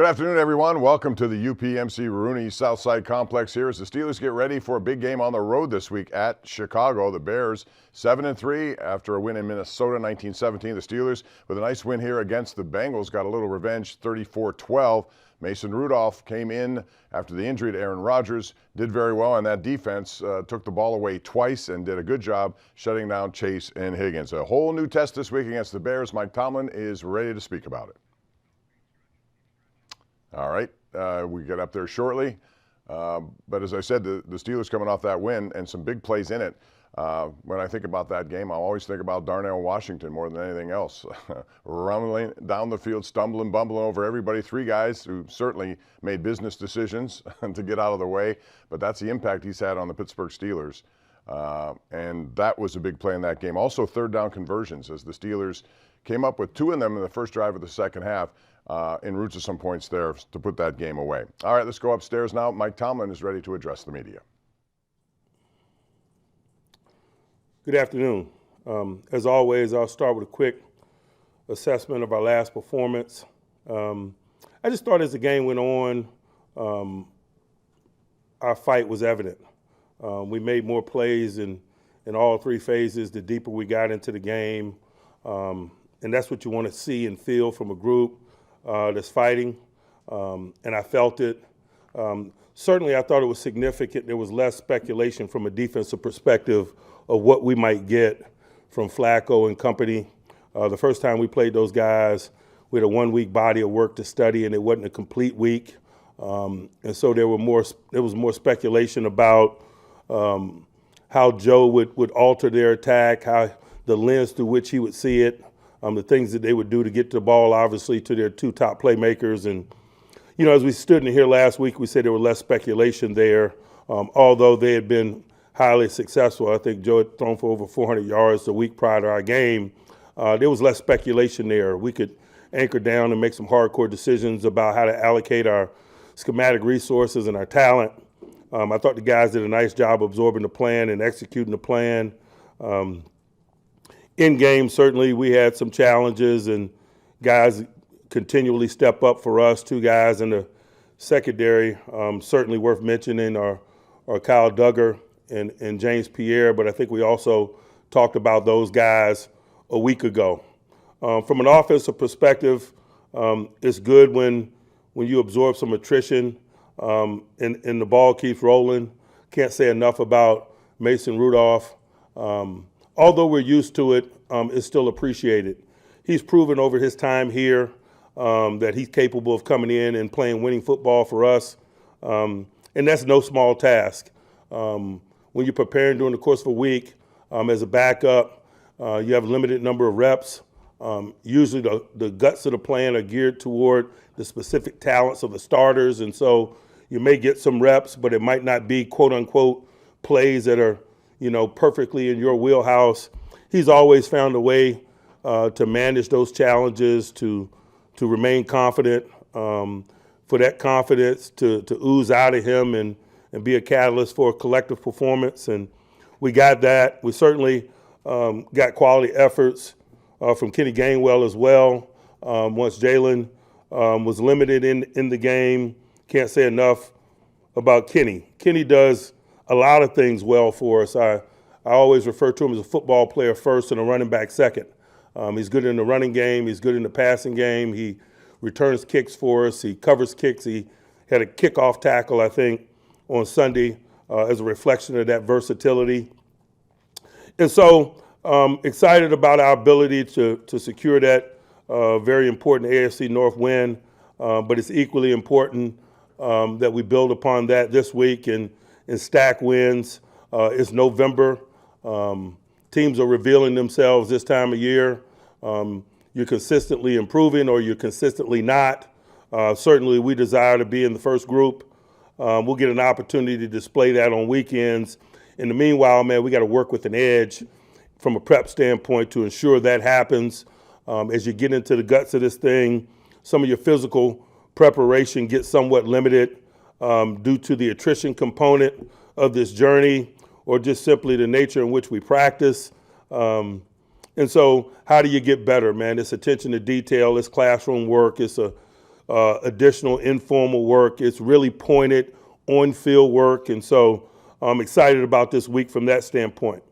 Good afternoon, everyone. Welcome to the UPMC Rooney Southside Complex here as the Steelers get ready for a big game on the road this week at Chicago. The Bears 7-3 after a win in Minnesota 1917. The Steelers with a nice win here against the Bengals got a little revenge 34-12. Mason Rudolph came in after the injury to Aaron Rodgers, did very well, and that defense took the ball away twice and did a good job shutting down Chase and Higgins. A whole new test this week against the Bears. Mike Tomlin is ready to speak about it. All right, we get up there shortly. But as I said, the Steelers coming off that win and some big plays in it. When I think about that game, I always think about Darnell Washington more than anything else. Rumbling down the field, stumbling, bumbling over everybody. Three guys who certainly made business decisions to get out of the way. But that's the impact he's had on the Pittsburgh Steelers. And that was a big play in that game. Also, third down conversions as the Steelers came up with two of them in the first drive of the second half. En route to some points there to put that game away. All right, let's go upstairs now. Mike Tomlin is ready to address the media. Good afternoon. As always, I'll start with a quick assessment of our last performance. I just thought as the game went on, our fight was evident. We made more plays in all three phases the deeper we got into the game. And that's what you want to see and feel from a group that's fighting, and I felt it. Certainly, I thought it was significant. There was less speculation from a defensive perspective of what we might get from Flacco and company. The first time we played those guys, we had a 1 week body of work to study, and it wasn't a complete week. And so there was more speculation about how Joe would alter their attack, how the lens through which he would see it. The things that they would do to get the ball, obviously, to their two top playmakers. And, you know, as we stood in here last week, we said there was less speculation there. Although they had been highly successful, I think Joe had thrown for over 400 yards the week prior to our game. There was less speculation there. We could anchor down and make some hardcore decisions about how to allocate our schematic resources and our talent. I thought the guys did a nice job absorbing the plan and executing the plan. In game, certainly we had some challenges and guys continually step up for us. Two guys in the secondary, certainly worth mentioning are Kyle Duggar and James Pierre, but I think we also talked about those guys a week ago. From an offensive perspective, it's good when you absorb some attrition and the ball keeps rolling. Can't say enough about Mason Rudolph. Although we're used to it, it's still appreciated. He's proven over his time here that he's capable of coming in and playing winning football for us, and that's no small task. When you're preparing during the course of a week as a backup, you have a limited number of reps. Usually the guts of the plan are geared toward the specific talents of the starters, and so you may get some reps, but it might not be quote-unquote plays that are perfectly in your wheelhouse. He's always found a way to manage those challenges, to remain confident, for that confidence to ooze out of him and be a catalyst for a collective performance. And we got that. We certainly got quality efforts from Kenny Gainwell as well. Once Jalen was limited in the game, can't say enough about Kenny. Kenny does a lot of things well for us. I always refer to him as a football player first and a running back second. He's good in the running game. He's good in the passing game. He returns kicks for us. He covers kicks. He had a kickoff tackle, I think, on Sunday as a reflection of that versatility. And so excited about our ability to secure that very important AFC North win. But it's equally important that we build upon that this week and stack wins. It's November. Teams are revealing themselves this time of year. You're consistently improving or you're consistently not. Certainly we desire to be in the first group. We'll get an opportunity to display that on weekends. In the meanwhile, man, we got to work with an edge from a prep standpoint to ensure that happens. As you get into the guts of this thing, some of your physical preparation gets somewhat limited due to the attrition component of this journey or just simply the nature in which we practice. And so how do you get better, man? It's attention to detail, it's classroom work, it's a additional informal work. It's really pointed on-field work, and so I'm excited about this week from that standpoint.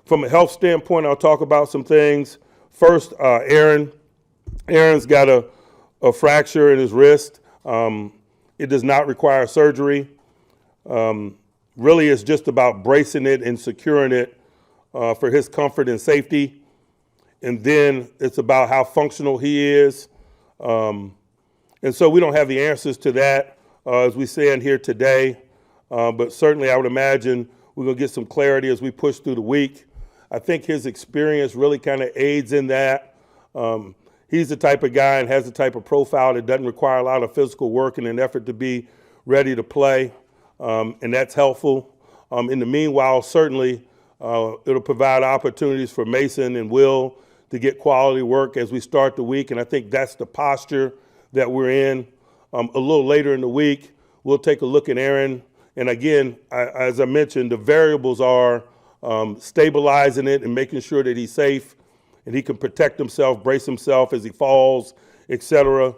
From a health standpoint, I'll talk about some things. First, Aaron's got a fracture in his wrist. It does not require surgery. Really, it's just about bracing it and securing it for his comfort and safety. And then it's about how functional he is. And so we don't have the answers to that as we stand here today. But certainly I would imagine we're going to get some clarity as we push through the week. I think his experience really kind of aids in that. He's the type of guy and has the type of profile that doesn't require a lot of physical work in an effort to be ready to play. And that's helpful. In the meanwhile, certainly it'll provide opportunities for Mason and Will to get quality work as we start the week. And I think that's the posture that we're in. A little later in the week, we'll take a look at Aaron. And again, as I mentioned, the variables are stabilizing it and making sure that he's safe and he can protect himself, brace himself as he falls, et cetera.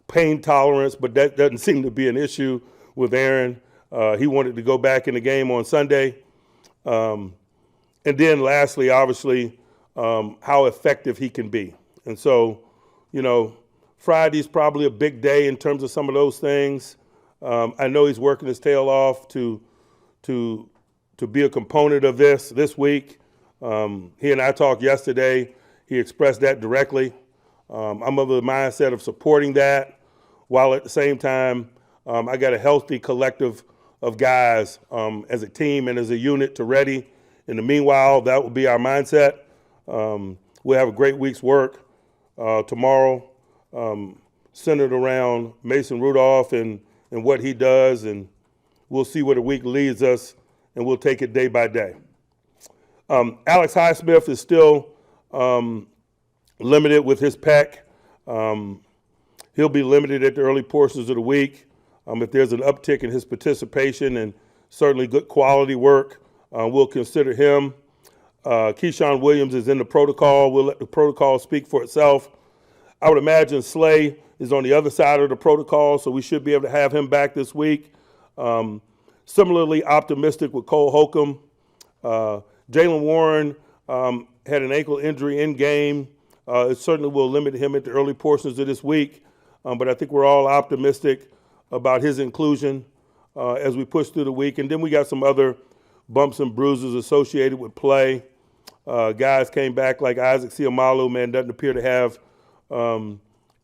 Pain tolerance, but that doesn't seem to be an issue with Aaron. He wanted to go back in the game on Sunday. And then lastly, obviously, how effective he can be. And so, Friday's probably a big day in terms of some of those things. I know he's working his tail off to be a component of this week. He and I talked yesterday. He expressed that directly. I'm of the mindset of supporting that, while at the same time, I got a healthy collective of guys as a team and as a unit to ready. In the meanwhile, that will be our mindset. We'll have a great week's work tomorrow, centered around Mason Rudolph and what he does, and we'll see where the week leads us, and we'll take it day by day. Alex Highsmith is still limited with his pec. He'll be limited at the early portions of the week. If there's an uptick in his participation and certainly good quality work, we'll consider him. Keyshawn Williams is in the protocol. We'll let the protocol speak for itself. I would imagine Slay is on the other side of the protocol, so we should be able to have him back this week. Similarly optimistic with Cole Holcomb. Jalen Warren had an ankle injury in game. It certainly will limit him at the early portions of this week, but I think we're all optimistic about his inclusion as we push through the week. And then we got some other bumps and bruises associated with play. Guys came back like Isaac Siamalu, man, doesn't appear to have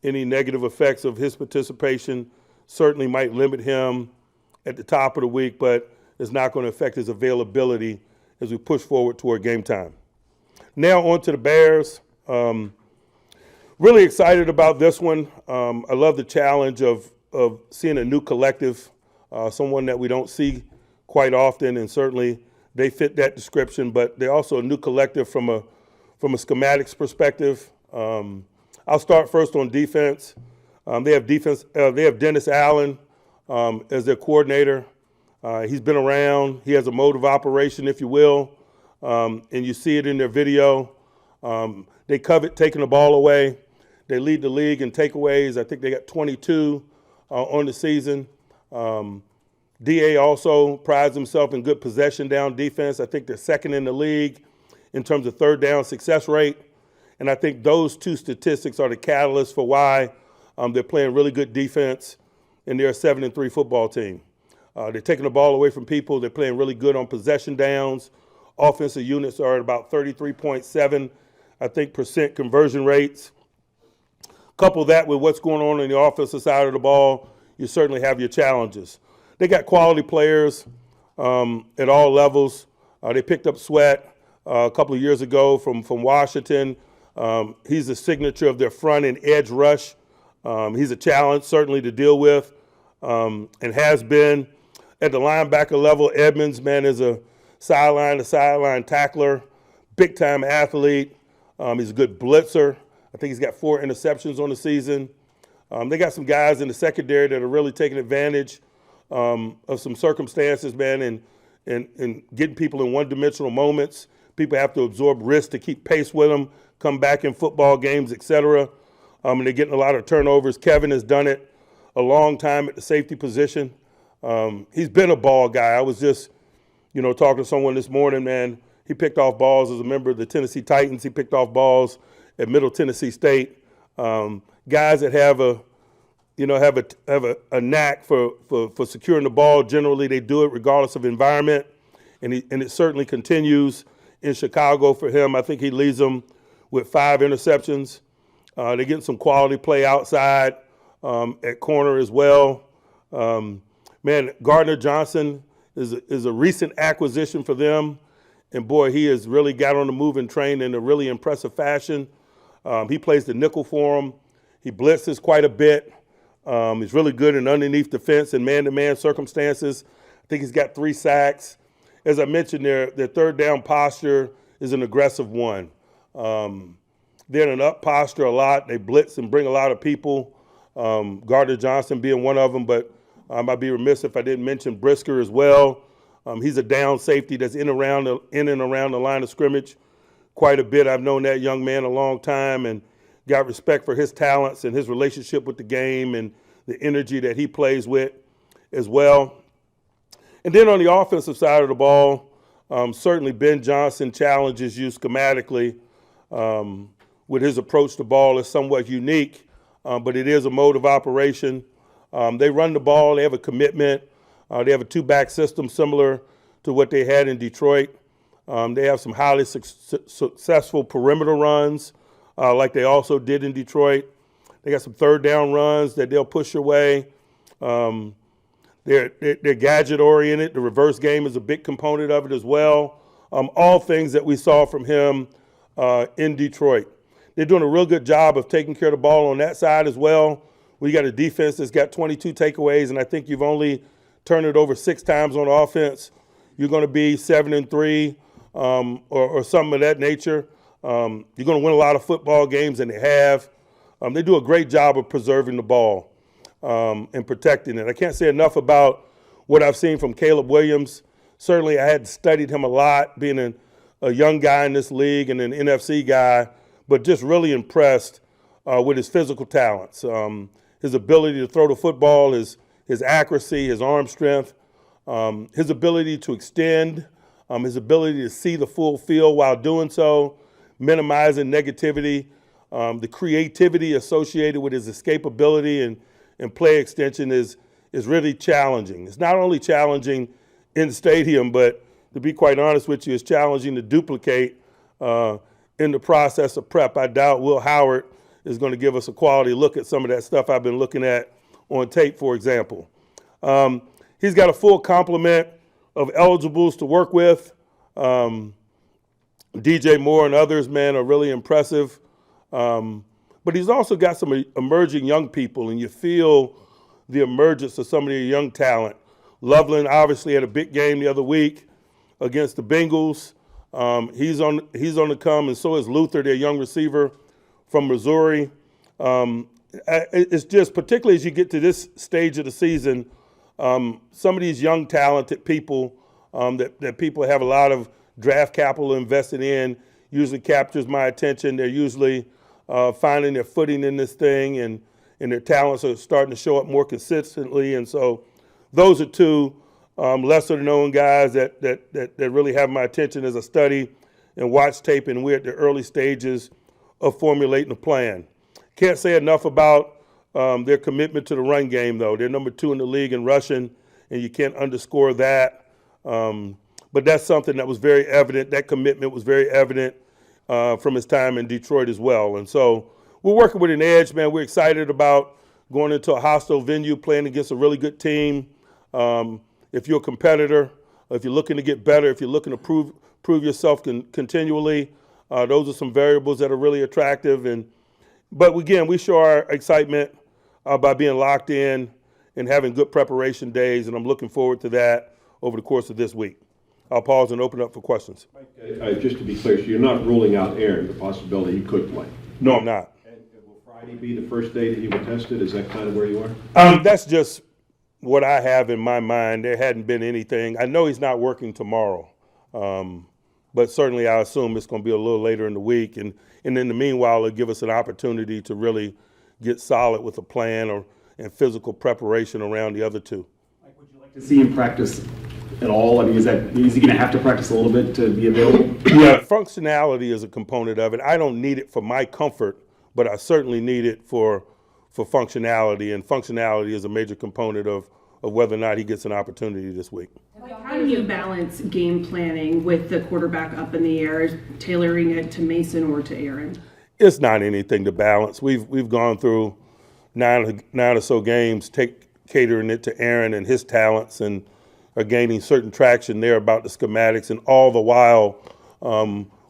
any negative effects of his participation. Certainly might limit him at the top of the week, but it's not going to affect his availability as we push forward toward game time. Now on to the Bears. Really excited about this one. I love the challenge of seeing a new collective, someone that we don't see quite often, and certainly they fit that description, but they're also a new collective from a schematics perspective. I'll start first on defense. They have Dennis Allen as their coordinator. He's been around. He has a mode of operation, if you will, and you see it in their video. They covet taking the ball away. They lead the league in takeaways. I think they got 22 on the season. DA also prides himself in good possession down defense. I think they're second in the league in terms of third down success rate. And I think those two statistics are the catalyst for why they're playing really good defense, and they're a 7-3 football team. They're taking the ball away from people. They're playing really good on possession downs. Offensive units are at about 33.7, I think, percent conversion rates. Couple that with what's going on the offensive side of the ball, you certainly have your challenges. They got quality players at all levels. They picked up Sweat a couple of years ago from Washington. He's the signature of their front and edge rush. He's a challenge, certainly, to deal with, and has been. At the linebacker level, Edmonds, man, is a sideline-to-sideline tackler, big-time athlete. He's a good blitzer. I think he's got 4 interceptions on the season. They got some guys in the secondary that are really taking advantage of some circumstances, man, and getting people in one-dimensional moments. People have to absorb risk to keep pace with them, come back in football games, et cetera. and they're getting a lot of turnovers. Kevin has done it a long time at the safety position. He's been a ball guy. I was just, talking to someone this morning, man. He picked off balls as a member of the Tennessee Titans. He picked off balls at Middle Tennessee State. Guys that have a knack for securing the ball. Generally, they do it regardless of environment, and it certainly continues in Chicago for him. I think he leads them with 5 interceptions. They're getting some quality play outside at corner as well. Gardner Johnson is a recent acquisition for them, and boy, he has really got on the move and trained in a really impressive fashion. He plays the nickel for him. He blitzes quite a bit. He's really good in underneath defense and man-to-man circumstances. I think he's got 3 sacks. As I mentioned, their third down posture is an aggressive one. They're in an up posture a lot. They blitz and bring a lot of people, Gardner Johnson being one of them, but I'd be remiss if I didn't mention Brisker as well. He's a down safety that's in and around the line of scrimmage quite a bit. I've known that young man a long time and got respect for his talents and his relationship with the game and the energy that he plays with as well. And then on the offensive side of the ball, certainly Ben Johnson challenges you schematically with his approach to ball is somewhat unique, but it is a mode of operation. They run the ball. They have a commitment. They have a 2-back system similar to what they had in Detroit. They have some highly successful perimeter runs like they also did in Detroit. They got some third down runs that they'll push your way. They're gadget-oriented. The reverse game is a big component of it as well. All things that we saw from him in Detroit. They're doing a real good job of taking care of the ball on that side as well. We got a defense that's got 22 takeaways, and I think you've only turned it over 6 times on offense. You're going to be 7-3 or something of that nature. You're going to win a lot of football games, and they have. They do a great job of preserving the ball and protecting it. I can't say enough about what I've seen from Caleb Williams. Certainly, I had studied him a lot, being a young guy in this league and an NFC guy, but just really impressed with his physical talents, his ability to throw the football, his accuracy, his arm strength, his ability to extend, his ability to see the full field while doing so, minimizing negativity, the creativity associated with his escapability and play extension is really challenging. It's not only challenging in the stadium, but to be quite honest with you, it's challenging to duplicate in the process of prep. I doubt Will Howard is going to give us a quality look at some of that stuff I've been looking at on tape, for example. He's got a full complement of eligibles to work with. DJ Moore and others, man, are really impressive. But he's also got some emerging young people, and you feel the emergence of some of the young talent. Loveland obviously had a big game the other week against the Bengals. He's on the come, and so is Luther, their young receiver from Missouri. It's just, particularly as you get to this stage of the season, some of these young, talented people that people have a lot of draft capital invested in usually captures my attention. They're usually finding their footing in this thing, and their talents are starting to show up more consistently. And so those are 2 lesser-known guys that really have my attention as I study and watch tape, and we're at the early stages of formulating a plan. Can't say enough about their commitment to the run game, though. They're number 2 in the league in rushing, and you can't underscore that. But that's something that was very evident. That commitment was very evident from his time in Detroit as well. And so we're working with an edge, man. We're excited about going into a hostile venue, playing against a really good team. If you're a competitor, if you're looking to get better, if you're looking to prove yourself continually, those are some variables that are really attractive. But again, we show our excitement by being locked in and having good preparation days, and I'm looking forward to that over the course of this week. I'll pause and open up for questions. Mike, just to be clear, so you're not ruling out Aaron, the possibility he could play? No, I'm not. And will Friday be the first day that he will test it? Is that kind of where you are? That's just what I have in my mind. There hadn't been anything. I know he's not working tomorrow, but certainly I assume it's going to be a little later in the week. And in the meanwhile, it'll give us an opportunity to really get solid with a plan and physical preparation around the other two. Like, would you like to see him practice at all? I mean, is he going to have to practice a little bit to be available? Yeah, functionality is a component of it. I don't need it for my comfort, but I certainly need it for functionality, and functionality is a major component of whether or not he gets an opportunity this week. How do you balance game planning with the quarterback up in the air, tailoring it to Mason or to Aaron? It's not anything to balance. We've gone through nine or so games, catering it to Aaron and his talents, and are gaining certain traction there about the schematics, and all the while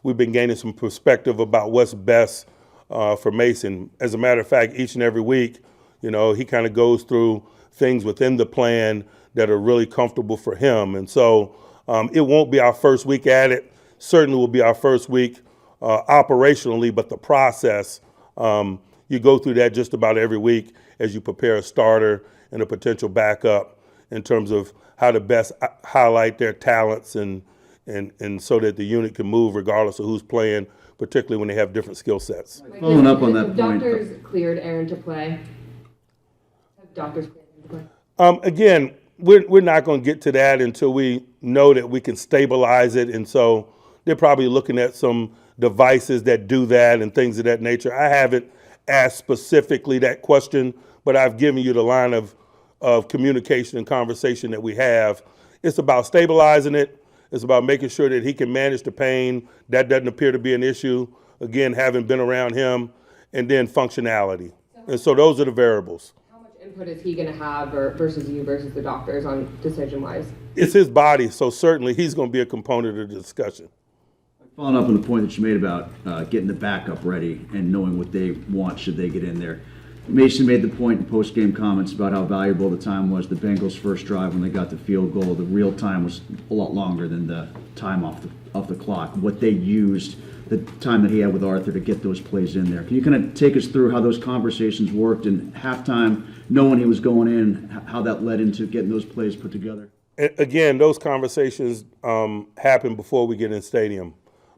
we've been gaining some perspective about what's best for Mason. As a matter of fact, each and every week, he kind of goes through things within the plan that are really comfortable for him. And so it won't be our first week at it. Certainly will be our first week operationally, but the process, you go through that just about every week as you prepare a starter and a potential backup in terms of how to best highlight their talents and so that the unit can move regardless of who's playing, particularly when they have different skill sets. Following up on that point. Doctors cleared Aaron to play. Have doctors cleared him to play? Again, we're not going to get to that until we know that we can stabilize it, and so they're probably looking at some devices that do that and things of that nature. I haven't asked specifically that question, but I've given you the line of communication and conversation that we have. It's about stabilizing it. It's about making sure that he can manage the pain. That doesn't appear to be an issue. Again, having been around him, and then functionality. And so those are the variables. How much input is he going to have versus you versus the doctors on decision-wise? It's his body, so certainly he's going to be a component of the discussion. Following up on the point that you made about getting the backup ready and knowing what they want should they get in there. Mason made the point in post-game comments about how valuable the time was. The Bengals' first drive when they got the field goal, the real time was a lot longer than the time off the clock. What they used, the time that he had with Arthur to get those plays in there. Can you kind of take us through how those conversations worked and halftime, knowing he was going in, how that led into getting those plays put together? Again, those conversations happen before we get in stadium.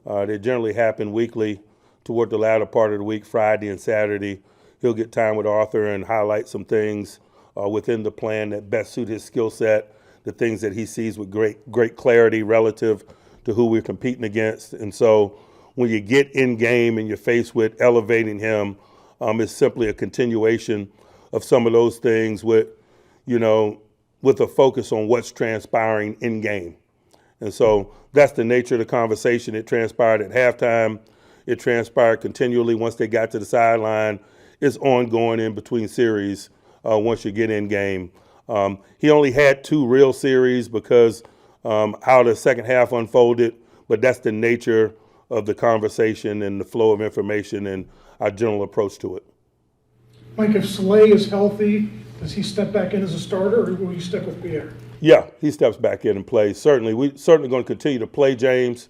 They generally happen weekly toward the latter part of the week, Friday and Saturday. He'll get time with Arthur and highlight some things within the plan that best suit his skill set, the things that he sees with great clarity relative to who we're competing against. And so when you get in game and you're faced with elevating him, it's simply a continuation of some of those things with a focus on what's transpiring in game. And so that's the nature of the conversation. It transpired at halftime. It transpired continually once they got to the sideline. It's ongoing in between series once you get in game. He only had 2 real series because how the second half unfolded, but that's the nature of the conversation and the flow of information and our general approach to it. Mike, if Slay is healthy, does he step back in as a starter, or will you stick with Pierre? Yeah, he steps back in and plays. Certainly, we're certainly going to continue to play James.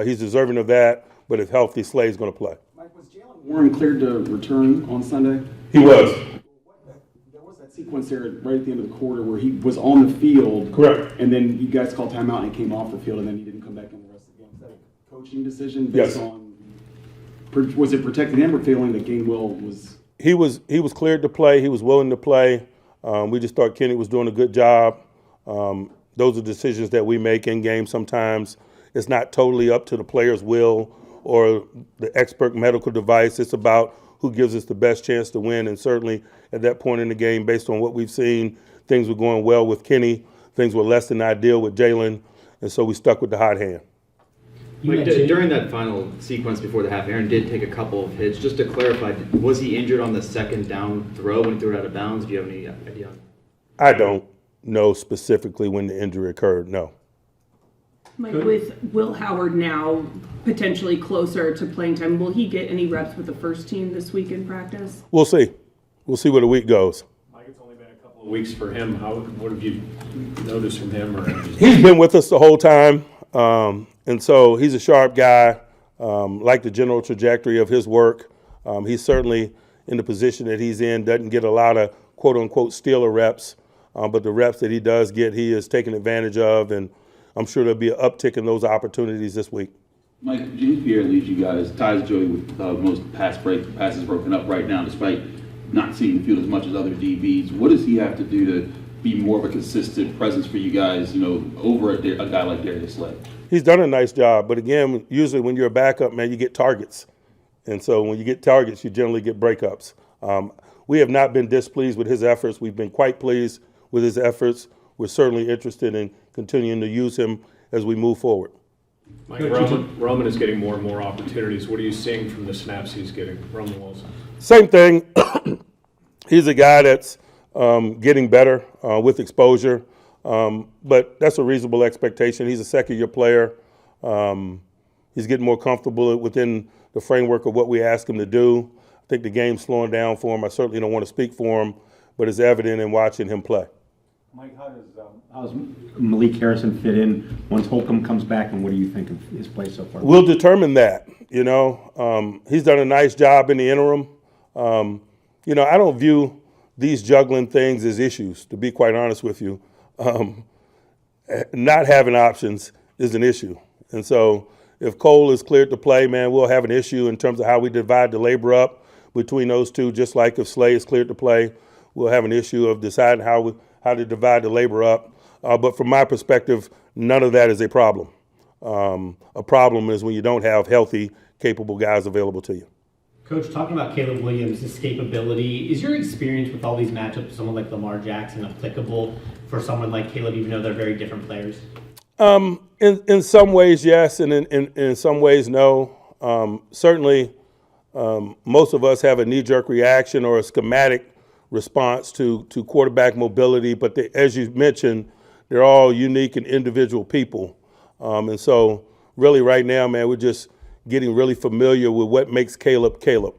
He's deserving of that, but if healthy, Slay's going to play. Mike, was Jalen Warren cleared to return on Sunday? He was. There was that sequence there right at the end of the quarter where he was on the field. Correct. And then you guys called timeout and he came off the field and then he didn't come back in the rest of the game. Is that a coaching decision based on, was it protecting him or feeling that Gainwell was? He was cleared to play. He was willing to play. We just thought Kenny was doing a good job. Those are decisions that we make in game sometimes. It's not totally up to the player's will or the expert medical device. It's about who gives us the best chance to win. And certainly at that point in the game, based on what we've seen, things were going well with Kenny. Things were less than ideal with Jalen. And so we stuck with the hot hand. Mike, during that final sequence before the half, Aaron did take a couple of hits. Just to clarify, was he injured on the second down throw when he threw it out of bounds? Do you have any idea? I don't know specifically when the injury occurred, no. Mike, with Will Howard now potentially closer to playing time, will he get any reps with the first team this week in practice? We'll see. We'll see where the week goes. Mike, it's only been a couple of weeks for him. What have you noticed from him? He's been with us the whole time, and so he's a sharp guy, like the general trajectory of his work. He's certainly in the position that he's in, doesn't get a lot of quote-unquote Steeler reps, but the reps that he does get, he is taking advantage of, and I'm sure there'll be an uptick in those opportunities this week. Mike, James Pierre leads you guys, ties Joey with most passes broken up right now, despite not seeing the field as much as other DBs. What does he have to do to be more of a consistent presence for you guys, over a guy like Darius Slay? He's done a nice job, but again, usually when you're a backup, man, you get targets. And so when you get targets, you generally get breakups. We have not been displeased with his efforts. We've been quite pleased with his efforts. We're certainly interested in continuing to use him as we move forward. Mike, Roman is getting more and more opportunities. What are you seeing from the snaps he's getting, Roman Wilson? Same thing. He's a guy that's getting better with exposure, but that's a reasonable expectation. He's a second-year player. He's getting more comfortable within the framework of what we ask him to do. I think the game's slowing down for him. I certainly don't want to speak for him, but it's evident in watching him play. Mike, how does Malik Harrison fit in once Holcomb comes back, and what do you think of his play so far? We'll determine that. He's done a nice job in the interim. I don't view these juggling things as issues, to be quite honest with you. Not having options is an issue. And so if Cole is cleared to play, man, we'll have an issue in terms of how we divide the labor up between those two, just like if Slay is cleared to play, we'll have an issue of deciding how to divide the labor up. But from my perspective, none of that is a problem. A problem is when you don't have healthy, capable guys available to you. Coach, talking about Caleb Williams' escapability, is your experience with all these matchups with someone like Lamar Jackson applicable for someone like Caleb, even though they're very different players? In some ways, yes, and in some ways, no. Certainly, most of us have a knee-jerk reaction or a schematic response to quarterback mobility, but as you mentioned, they're all unique and individual people. And so really right now, man, we're just getting really familiar with what makes Caleb Caleb.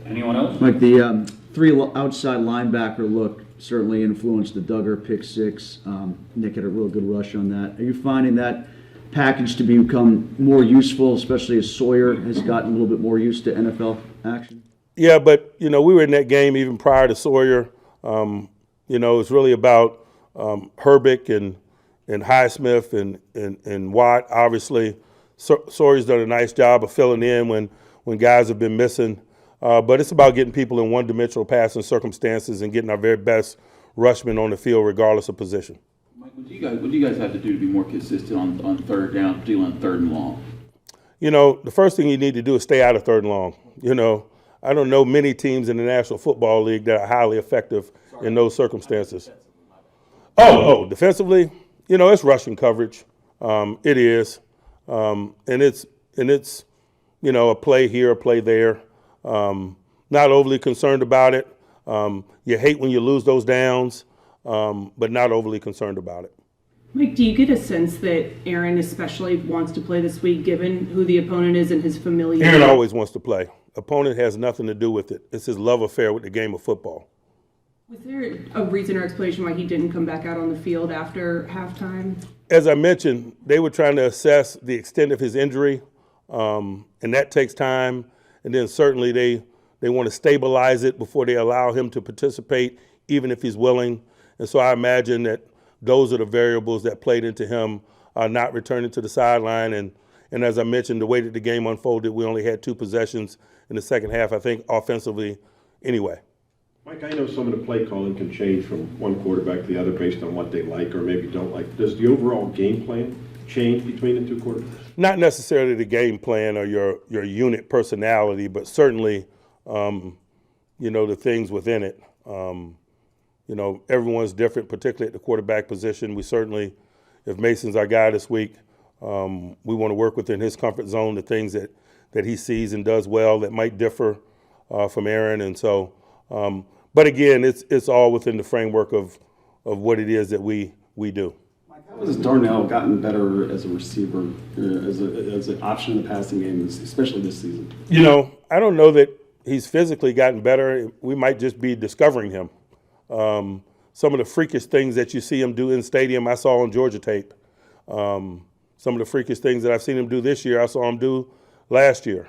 Anyone else? Mike, the three outside linebacker look certainly influenced the Duggar pick six. Nick had a real good rush on that. Are you finding that package to become more useful, especially as Sawyer has gotten a little bit more used to NFL action? Yeah, but, we were in that game even prior to Sawyer. It's really about Herbick and Highsmith and Watt, obviously. Sawyer's done a nice job of filling in when guys have been missing. But it's about getting people in one-dimensional passing circumstances and getting our very best rushmen on the field regardless of position. Mike, what do you guys have to do to be more consistent on third down, particularly on third and long? The first thing you need to do is stay out of third and long. I don't know many teams in the National Football League that are highly effective in those circumstances. Defensively, it's rushing coverage. It is. And it's a play here, a play there. Not overly concerned about it. You hate when you lose those downs, but not overly concerned about it. Mike, do you get a sense that Aaron especially wants to play this week, given who the opponent is and his familiarity? Aaron always wants to play. Opponent has nothing to do with it. It's his love affair with the game of football. Was there a reason or explanation why he didn't come back out on the field after halftime? As I mentioned, they were trying to assess the extent of his injury, and that takes time. And then certainly they want to stabilize it before they allow him to participate, even if he's willing. And so I imagine that those are the variables that played into him not returning to the sideline. And as I mentioned, the way that the game unfolded, we only had 2 possessions in the second half, I think, offensively anyway. Mike, I know some of the play calling can change from one quarterback to the other based on what they like or maybe don't like. Does the overall game plan change between the 2 quarterbacks? Not necessarily the game plan or your unit personality, but certainly, the things within it. Everyone's different, particularly at the quarterback position. We certainly, if Mason's our guy this week, we want to work within his comfort zone, the things that he sees and does well that might differ from Aaron. And so, but again, it's all within the framework of what it is that we do. Mike, how has Darnell gotten better as a receiver, as an option in the passing game, especially this season? I don't know that he's physically gotten better. We might just be discovering him. Some of the freakish things that you see him do in stadium, I saw on Georgia tape. Some of the freakish things that I've seen him do this year, I saw him do last year.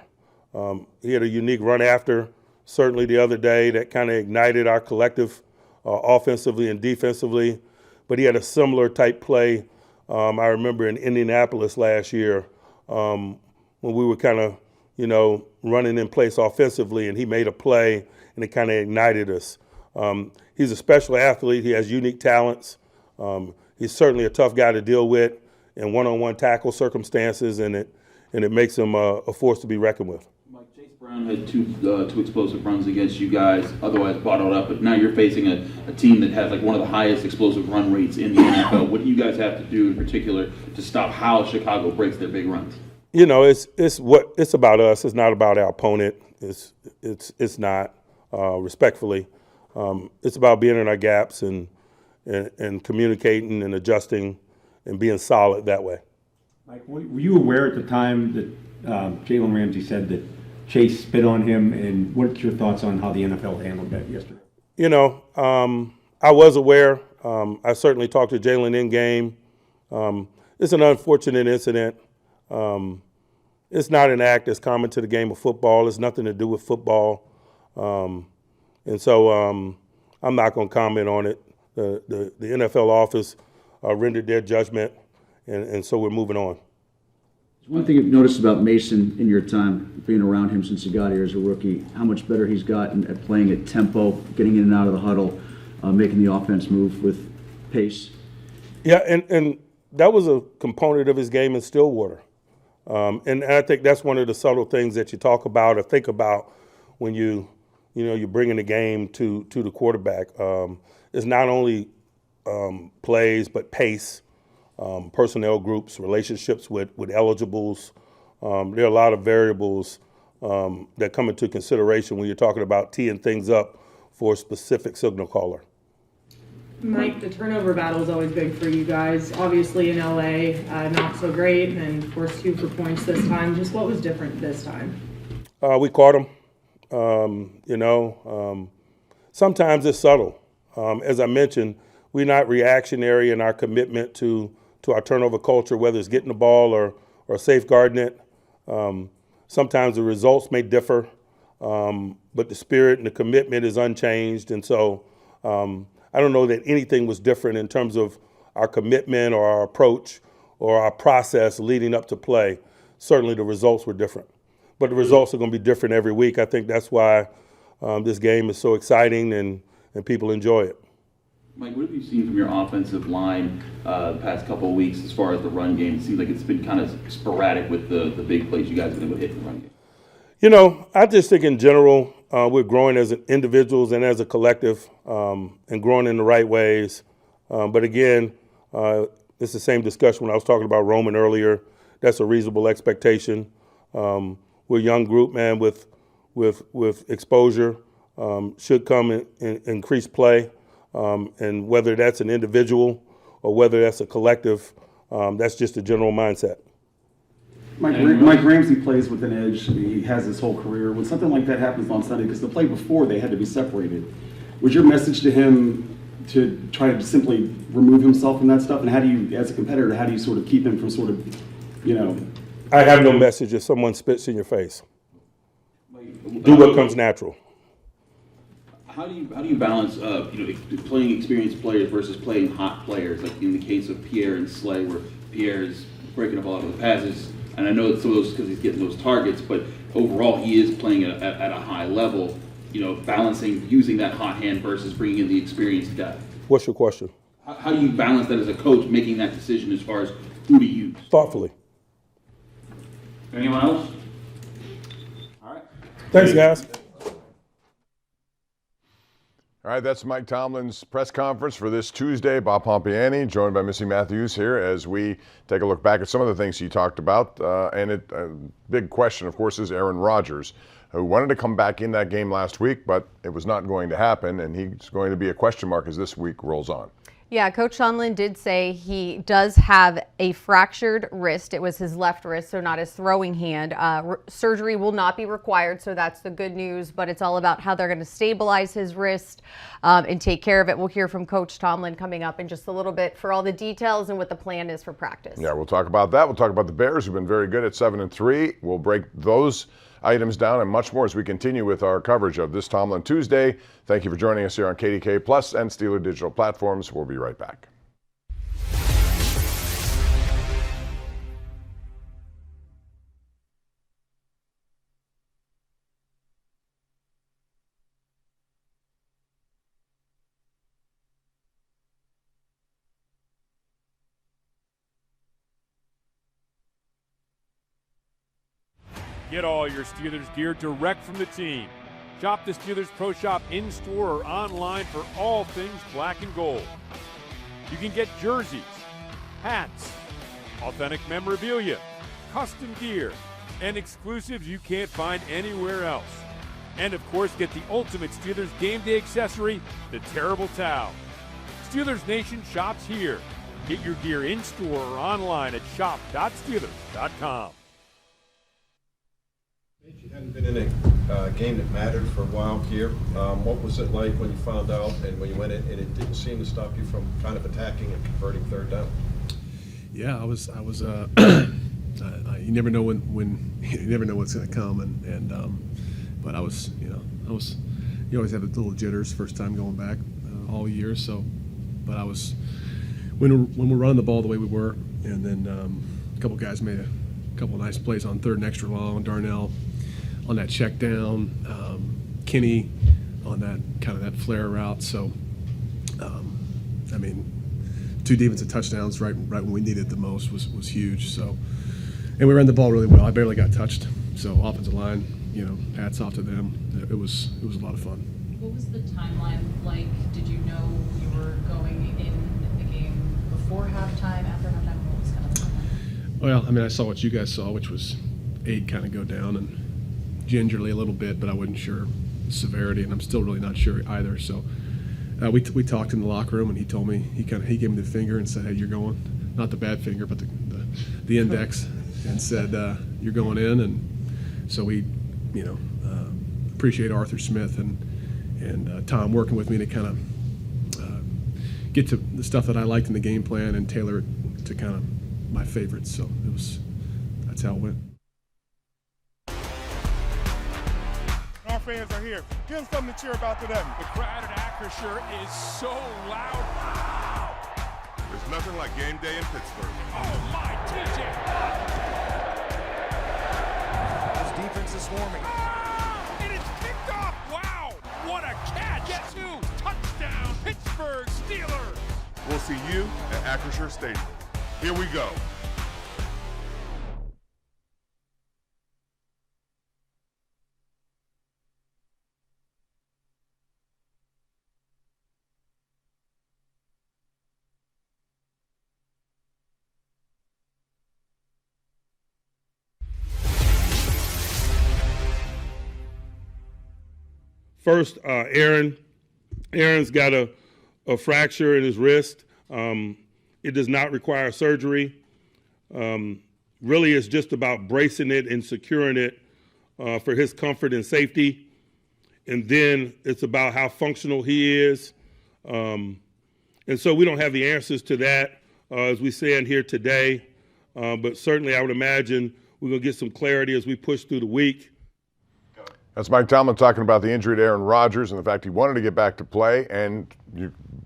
He had a unique run after, certainly the other day, that kind of ignited our collective offensively and defensively. But he had a similar type play, I remember in Indianapolis last year, when we were kind of, running in place offensively, and he made a play, and it kind of ignited us. He's a special athlete. He has unique talents. He's certainly a tough guy to deal with in one-on-one tackle circumstances, and it makes him a force to be reckoned with. Mike, Chase Brown had two explosive runs against you guys, otherwise bottled up, but now you're facing a team that has like one of the highest explosive run rates in the NFL. What do you guys have to do in particular to stop how Chicago breaks their big runs? You know, it's about us. It's not about our opponent. It's not, respectfully. It's about being in our gaps and communicating and adjusting and being solid that way. Mike, were you aware at the time that Jalen Ramsey said that Chase spit on him, and what's your thoughts on how the NFL handled that yesterday? You know, I was aware. I certainly talked to Jalen in game. It's an unfortunate incident. It's not an act that's common to the game of football. It's nothing to do with football. And so I'm not going to comment on it. The NFL office rendered their judgment, and so we're moving on. One thing you've noticed about Mason in your time being around him since he got here as a rookie, how much better he's gotten at playing at tempo, getting in and out of the huddle, making the offense move with pace. Yeah, and that was a component of his game in Stillwater. And I think that's one of the subtle things that you talk about or think about when you're bringing the game to the quarterback. It's not only plays, but pace, personnel groups, relationships with eligibles. There are a lot of variables that come into consideration when you're talking about teeing things up for a specific signal caller. Mike, the turnover battle is always big for you guys. Obviously in LA, not so great, and then of course 2 for points this time. Just what was different this time? We caught them. Sometimes it's subtle. As I mentioned, we're not reactionary in our commitment to our turnover culture, whether it's getting the ball or safeguarding it. Sometimes the results may differ, but the spirit and the commitment is unchanged. And so I don't know that anything was different in terms of our commitment or our approach or our process leading up to play. Certainly the results were different, but the results are going to be different every week. I think that's why this game is so exciting and people enjoy it. Mike, what have you seen from your offensive line the past couple of weeks as far as the run game? It seems like it's been kind of sporadic with the big plays you guys have been able to hit in the run game. You know, I just think in general, we're growing as individuals and as a collective and growing in the right ways. But again, it's the same discussion when I was talking about Roman earlier. That's a reasonable expectation. We're a young group, man, with exposure, should come and increase play. And whether that's an individual or whether that's a collective, that's just a general mindset. Mike Ramsey plays with an edge. He has his whole career. When something like that happens on Sunday, because the play before they had to be separated, was your message to him to try to simply remove himself from that stuff? And how do you, as a competitor, how do you sort of keep him from sort of, I have no message if someone spits in your face. Do what comes natural. How do you balance playing experienced players versus playing hot players, like in the case of Pierre and Slay, where Pierre is breaking up a lot of the passes, and I know it's some of those because he's getting those targets, but overall he is playing at a high level. Balancing using that hot hand versus bringing in the experienced guy. What's your question? How do you balance that as a coach, making that decision as far as who to use? Thoughtfully. Anyone else? All right. Thanks, guys. All right, that's Mike Tomlin's press conference for this Tuesday. Bob Pompiani, joined by Missy Matthews here as we take a look back at some of the things he talked about. And a big question, of course, is Aaron Rodgers, who wanted to come back in that game last week, but it was not going to happen, and he's going to be a question mark as this week rolls on. Yeah, Coach Tomlin did say he does have a fractured wrist. It was his left wrist, so not his throwing hand. Surgery will not be required, so that's the good news, but it's all about how they're going to stabilize his wrist and take care of it. We'll hear from Coach Tomlin coming up in just a little bit for all the details and what the plan is for practice. Yeah, we'll talk about that. We'll talk about the Bears, who've been very good at 7-3. We'll break those items down and much more as we continue with our coverage of this Tomlin Tuesday. Thank you for joining us here on KDK Plus and Steeler Digital platforms. We'll be right back. Get all your Steelers gear direct from the team. Shop the Steelers Pro Shop in-store or online for all things black and gold. You can get jerseys, hats, authentic memorabilia, custom gear, and exclusives you can't find anywhere else. And of course, get the ultimate Steelers game day accessory, the Terrible Towel. Steelers Nation shops here. Get your gear in-store or online at shop.steelers.com. You hadn't been in a game that mattered for a while here. What was it like when you found out and when you went in and it didn't seem to stop you from kind of attacking and converting third down? Yeah, I was. You never know when you never know what's going to come, but I was. You always have a little jitters first time going back all year. So, but I was when we're running the ball the way we were, and then a couple guys made a couple of nice plays on third and extra long. Darnell on that check down, Kenny on that kind of that flare route. So, I mean, 2 defensive touchdowns right when we needed it the most was huge. So, and we ran the ball really well. I barely got touched. So offensive line, hats off to them. It was a lot of fun. What was the timeline like? Did you know you were going in the game before halftime, after halftime? What was kind of the timeline? Well, I mean, I saw what you guys saw, which was 8 kind of go down and gingerly a little bit, but I wasn't sure the severity, and I'm still really not sure either. So we talked in the locker room, and he told me he gave me the finger and said, "Hey, you're going." Not the bad finger, but the index, and said, "You're going in." And so we, appreciate Arthur Smith and Tom working with me to kind of get to the stuff that I liked in the game plan and tailor it to kind of my favorites. So that's how it went. Our fans are here. Give them something to cheer about today. The crowd at Acrisure is so loud. Wow! There's nothing like game day in Pittsburgh. Oh my TJ! This defense is swarming. And it's picked off. Wow! What a catch! Guess who? Touchdown! Pittsburgh Steelers! We'll see you at Acrisure Stadium. Here we go. First, Aaron's got a fracture in his wrist. It does not require surgery. Really, it's just about bracing it and securing it for his comfort and safety. And then it's about how functional he is. And so we don't have the answers to that as we stand here today. But certainly I would imagine we're going to get some clarity as we push through the week. That's Mike Tomlin talking about the injury to Aaron Rodgers and the fact he wanted to get back to play, and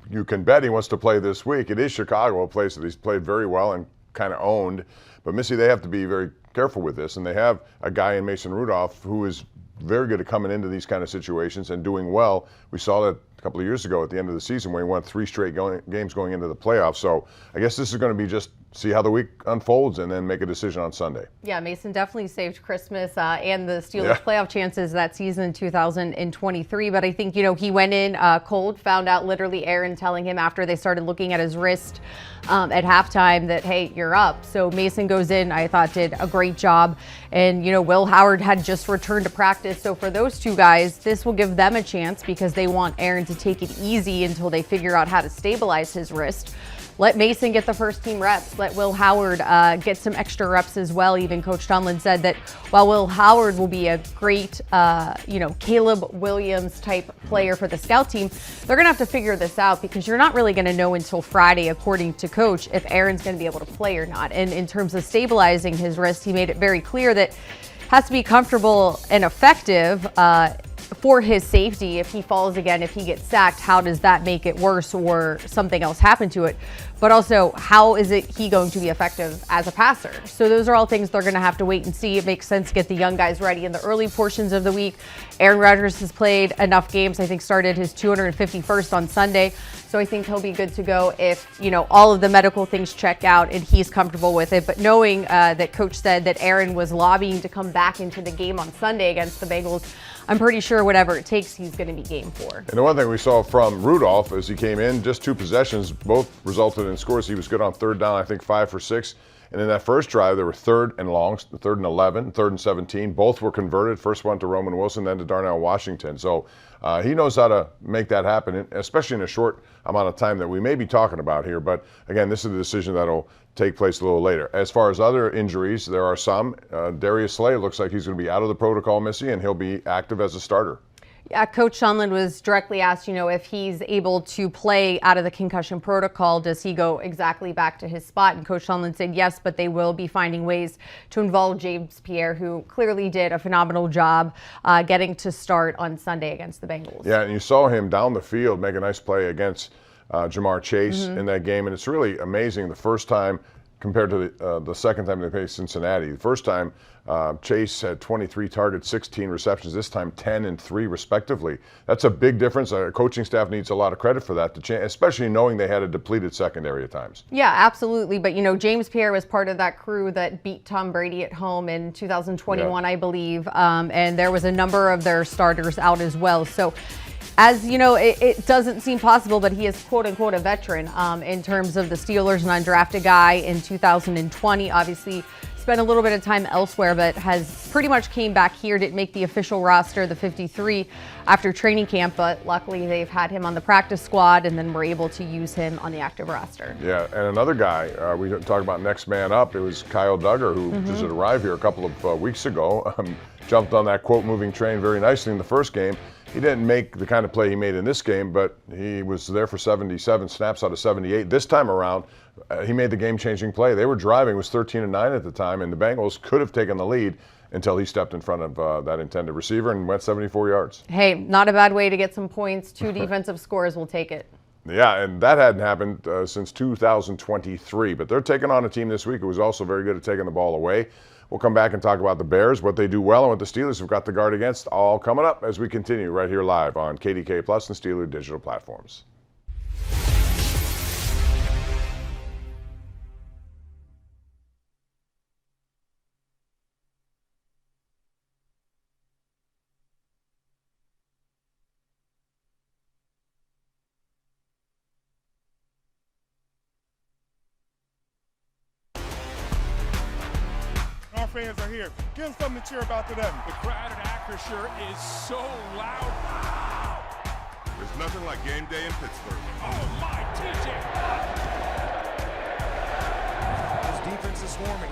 you can bet he wants to play this week. It is Chicago, a place that he's played very well and kind of owned. But Missy, they have to be very careful with this, and they have a guy in Mason Rudolph who is very good at coming into these kind of situations and doing well. We saw that a couple of years ago at the end of the season when he won 3 straight games going into the playoffs. So I guess this is going to be just see how the week unfolds and then make a decision on Sunday. Yeah, Mason definitely saved Christmas and the Steelers playoff chances that season in 2023. But I think, he went in cold, found out literally Aaron telling him after they started looking at his wrist at halftime that, hey, you're up. So Mason goes in, I thought did a great job. And, Will Howard had just returned to practice. So for those two guys, this will give them a chance because they want Aaron to take it easy until they figure out how to stabilize his wrist. Let Mason get the first team reps. Let Will Howard get some extra reps as well. Even Coach Tomlin said that while Will Howard will be a great, Caleb Williams type player for the scout team, they're going to have to figure this out because you're not really going to know until Friday, according to Coach, if Aaron's going to be able to play or not. And in terms of stabilizing his wrist, he made it very clear that has to be comfortable and effective for his safety, if he falls again, if he gets sacked, how does that make it worse or something else happen to it? But also, how is he going to be effective as a passer? So those are all things they're going to have to wait and see. It makes sense to get the young guys ready in the early portions of the week. Aaron Rodgers has played enough games. I think started his 251st on Sunday. So I think he'll be good to go if, all of the medical things check out and he's comfortable with it. But knowing that Coach said that Aaron was lobbying to come back into the game on Sunday against the Bengals, I'm pretty sure whatever it takes, he's going to be game for. And the one thing we saw from Rudolph as he came in, just 2 possessions, both resulted in scores. He was good on third down, I think 5 for 6. And in that first drive, there were 3rd and longs, 3rd and 11, 3rd and 17. Both were converted. First one to Roman Wilson, then to Darnell Washington. So he knows how to make that happen, especially in a short amount of time that we may be talking about here. But again, this is a decision that'll take place a little later. As far as other injuries, there are some. Darius Slay looks like he's going to be out of the protocol, Missy, and he'll be active as a starter. Yeah, Coach Tomlin was directly asked, if he's able to play out of the concussion protocol, does he go exactly back to his spot? And Coach Tomlin said yes, but they will be finding ways to involve James Pierre, who clearly did a phenomenal job getting to start on Sunday against the Bengals. Yeah, and you saw him down the field make a nice play against Jamar Chase in that game, and it's really amazing the first time compared to the second time they faced Cincinnati. The first time, Chase had 23 targets, 16 receptions, this time 10 and 3 respectively. That's a big difference. Our coaching staff needs a lot of credit for that, especially knowing they had a depleted secondary at times. Yeah, absolutely. But, James Pierre was part of that crew that beat Tom Brady at home in 2021, I believe. And there was a number of their starters out as well. So, as you know, it doesn't seem possible, but he is quote unquote a veteran in terms of the Steelers, an undrafted guy in 2020. Obviously, spent a little bit of time elsewhere, but has pretty much came back here, didn't make the official roster, the 53, after training camp. But luckily, they've had him on the practice squad, and then were able to use him on the active roster. Yeah, and another guy, we talk about next man up. It was Kyle Duggar, who just arrived here a couple of weeks ago. Jumped on that quote moving train very nicely in the first game. He didn't make the kind of play he made in this game, but he was there for 77 snaps out of 78. This time around, he made the game-changing play. They were driving, it was 13-9 at the time, and the Bengals could have taken the lead until he stepped in front of that intended receiver and went 74 yards. Hey, not a bad way to get some points. 2 defensive scores will take it. Yeah, and that hadn't happened since 2023, but they're taking on a team this week who was also very good at taking the ball away. We'll come back and talk about the Bears, what they do well, and what the Steelers have got to guard against, all coming up as we continue right here live on KDK Plus and Steeler digital platforms. Fans are here. Give them something to cheer about today. The crowd at Acrisure is so loud. There's nothing like game day in Pittsburgh. Oh my, TJ! This defense is swarming.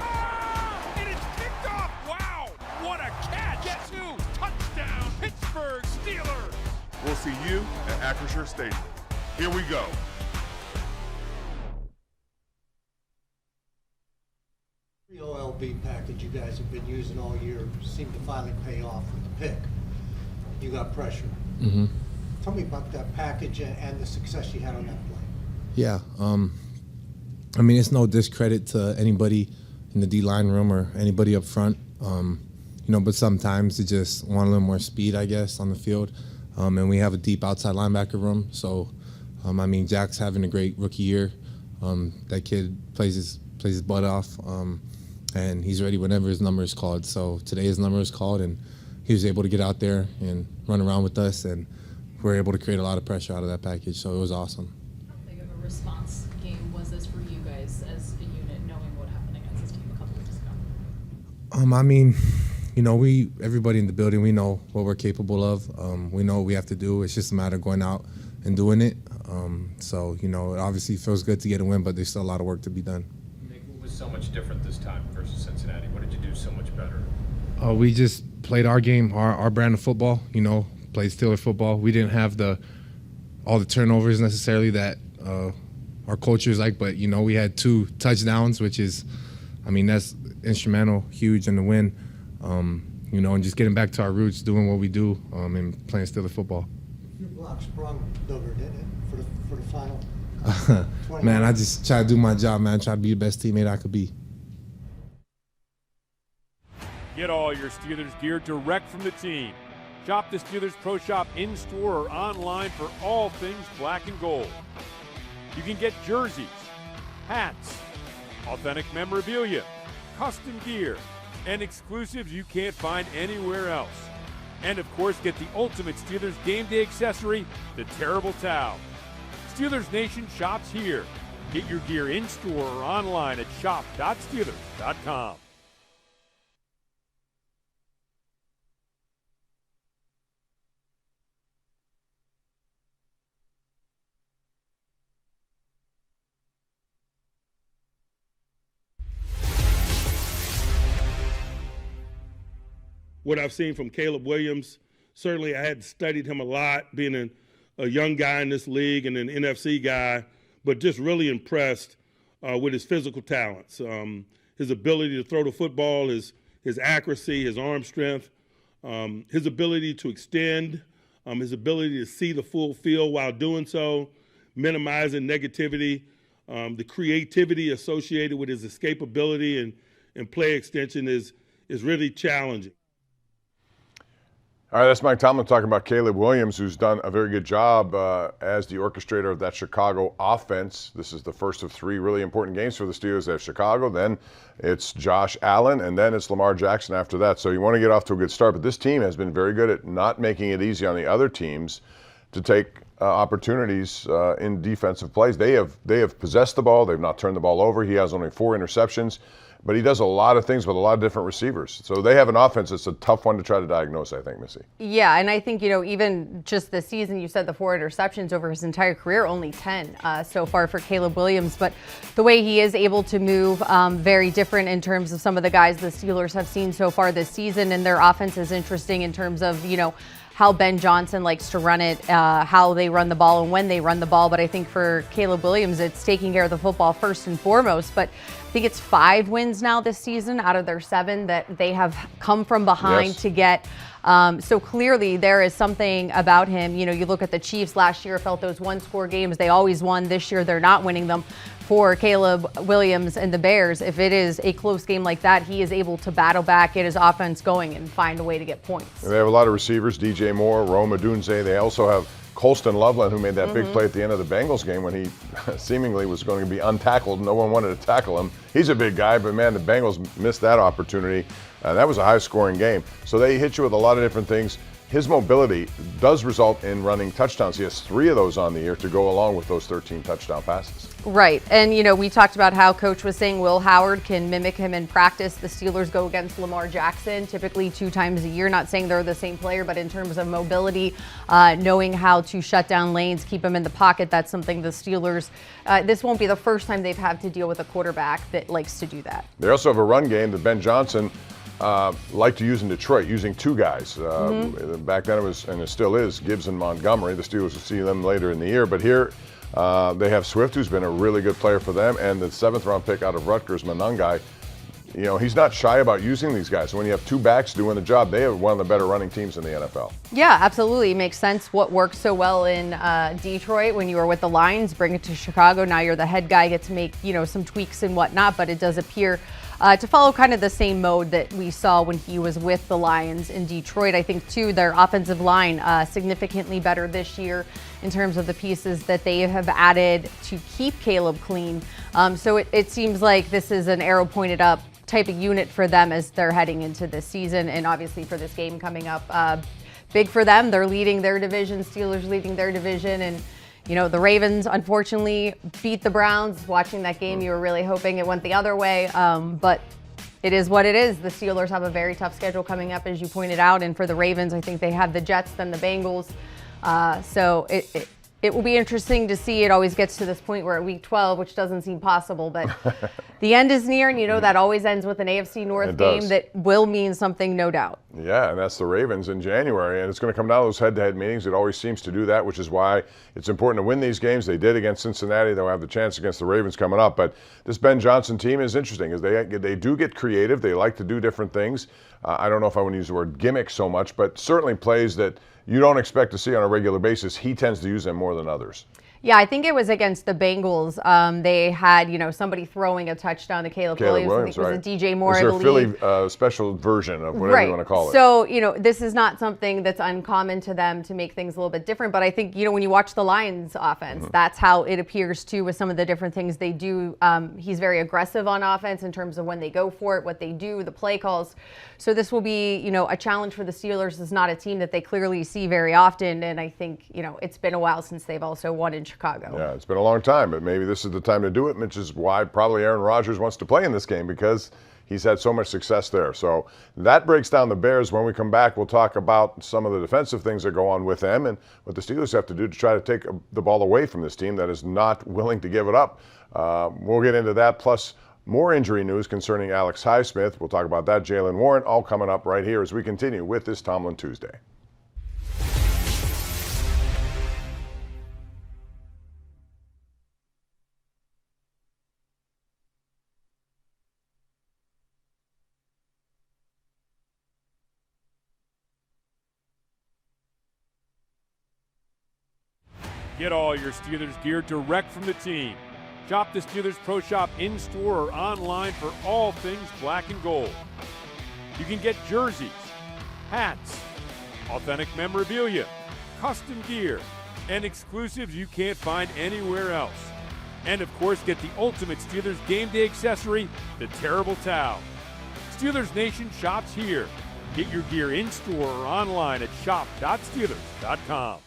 It is kicked off. Wow, what a catch! Guess who? Touchdown, Pittsburgh Steelers. We'll see you at Acrisure Stadium. Here we go. The OLB package you guys have been using all year seemed to finally pay off with the pick. You got pressure. Mm-hmm. Tell me about that package and the success you had on that play. Yeah, I mean, it's no discredit to anybody in the D-line room or anybody up front, but sometimes they just want a little more speed, I guess, on the field. And we have a deep outside linebacker room, so, Jack's having a great rookie year. That kid plays his butt off. And he's ready whenever his number is called. So today his number is called, and he was able to get out there and run around with us, and we were able to create a lot of pressure out of that package. So it was awesome. How big of a response game was this for you guys as a unit, knowing what happened against this team a couple weeks ago? Everybody in the building, we know what we're capable of. We know what we have to do. It's just a matter of going out and doing it. It obviously feels good to get a win, but there's still a lot of work to be done. What was so much different this time versus Cincinnati? What did you do so much better? We just played our game, our brand of football, played Steeler football. We didn't have all the turnovers necessarily that our culture is like, but, we had 2 touchdowns, which is, that's instrumental, huge in the win. and just getting back to our roots, doing what we do, and playing Steelers football. Your block sprung Duggar, didn't it, for the final? Man, I just try to do my job, man. Try to be the best teammate I could be. Get all your Steelers gear direct from the team. Shop the Steelers Pro Shop in-store or online for all things black and gold. You can get jerseys, hats, authentic memorabilia, custom gear, and exclusives you can't find anywhere else. And of course, get the ultimate Steelers game day accessory, the Terrible Towel. Steelers Nation shops here. Get your gear in-store or online at shop.steelers.com. What I've seen from Caleb Williams, certainly I had studied him a lot, being a young guy in this league and an NFC guy, but just really impressed with his physical talents, his ability to throw the football, his accuracy, his arm strength, his ability to extend, his ability to see the full field while doing so, minimizing negativity, the creativity associated with his escapability and play extension is really challenging. All right, that's Mike Tomlin talking about Caleb Williams, who's done a very good job as the orchestrator of that Chicago offense. This is the first of 3 really important games for the Steelers. They have Chicago, then it's Josh Allen, and then it's Lamar Jackson after that. So you want to get off to a good start. But this team has been very good at not making it easy on the other teams to take opportunities in defensive plays. They have possessed the ball. They've not turned the ball over. He has only 4 interceptions. But he does a lot of things with a lot of different receivers. So they have an offense that's a tough one to try to diagnose, I think, Missy. Yeah, and I think, even just this season, you said the 4 interceptions over his entire career, only 10 so far for Caleb Williams. But the way he is able to move, very different in terms of some of the guys the Steelers have seen so far this season. And their offense is interesting in terms of, how Ben Johnson likes to run it, how they run the ball and when they run the ball. But I think for Caleb Williams, it's taking care of the football first and foremost. But I think it's 5 wins now this season out of their 7 that they have come from behind to get. So clearly there is something about him. You look at the Chiefs last year, felt those 1-score games. They always won. This year they're not winning them. For Caleb Williams and the Bears, if it is a close game like that, he is able to battle back, get his offense going, and find a way to get points. They have a lot of receivers, DJ Moore, Rome Odunze. They also have Colston Loveland, who made that big play at the end of the Bengals game when he seemingly was going to be untackled. No one wanted to tackle him. He's a big guy, but man, the Bengals missed that opportunity. That was a high-scoring game. So they hit you with a lot of different things. His mobility does result in running touchdowns. He has 3 of those on the year to go along with those 13 touchdown passes. Right. And, we talked about how Coach was saying Will Howard can mimic him in practice. The Steelers go against Lamar Jackson typically 2 times a year. Not saying they're the same player, but in terms of mobility, knowing how to shut down lanes, keep him in the pocket, that's something the Steelers, this won't be the first time they've had to deal with a quarterback that likes to do that. They also have a run game that Ben Johnson like to use in Detroit, using 2 guys. Back then it was, and it still is, Gibbs and Montgomery. The Steelers will see them later in the year. But here they have Swift, who's been a really good player for them, and the 7th-round pick out of Rutgers, Monangai. He's not shy about using these guys. So when you have 2 backs doing the job, they have one of the better running teams in the NFL. Yeah, absolutely. It makes sense what worked so well in Detroit when you were with the Lions, bring it to Chicago. Now you're the head guy, get to make, some tweaks and whatnot, but it does appear to follow kind of the same mode that we saw when he was with the Lions in Detroit. I think, too, their offensive line significantly better this year in terms of the pieces that they have added to keep Caleb clean. So it seems like this is an arrow pointed up type of unit for them as they're heading into this season, and obviously for this game coming up. Big for them. They're leading their division, Steelers leading their division, and the Ravens unfortunately beat the Browns. Watching that game, you were really hoping it went the other way, but it is what it is. The Steelers have a very tough schedule coming up, as you pointed out, and for the Ravens, I think they have the Jets, then the Bengals. So it will be interesting to see. It always gets to this point where at week 12, which doesn't seem possible, but the end is near, and you know that always ends with an AFC North game that will mean something, no doubt. Yeah, and that's the Ravens in January, and it's going to come down to those head-to-head meetings. It always seems to do that, which is why it's important to win these games. They did against Cincinnati. They'll have the chance against the Ravens coming up. But this Ben Johnson team is interesting, as they do get creative. They like to do different things. I don't know if I want to use the word gimmick so much, but certainly plays that you don't expect to see on a regular basis. He tends to use them more than others. Yeah, I think it was against the Bengals. They had, somebody throwing a touchdown to Caleb Williams. I think it was a DJ Moore, I believe. It was their Philly special version of whatever you want to call it. So, this is not something that's uncommon to them to make things a little bit different. But I think, when you watch the Lions offense, that's how it appears too with some of the different things they do. He's very aggressive on offense in terms of when they go for it, what they do, the play calls. So this will be, a challenge for the Steelers. It's not a team that they clearly see very often. And I think, it's been a while since they've also won in Chicago. Yeah, it's been a long time, but maybe this is the time to do it, which is why probably Aaron Rodgers wants to play in this game, because he's had so much success there. So that breaks down the Bears. When we come back, we'll talk about some of the defensive things that go on with them and what the Steelers have to do to try to take the ball away from this team that is not willing to give it up. We'll get into that, plus more injury news concerning Alex Highsmith. We'll talk about that, Jaylen Warren, all coming up right here as we continue with this Tomlin Tuesday. Get all your Steelers gear direct from the team. Shop the Steelers Pro Shop in-store or online for all things black and gold. You can get jerseys, hats, authentic memorabilia, custom gear, and exclusives you can't find anywhere else. And of course, get the ultimate Steelers game day accessory, the Terrible Towel. Steelers Nation shops here. Get your gear in-store or online at shop.steelers.com.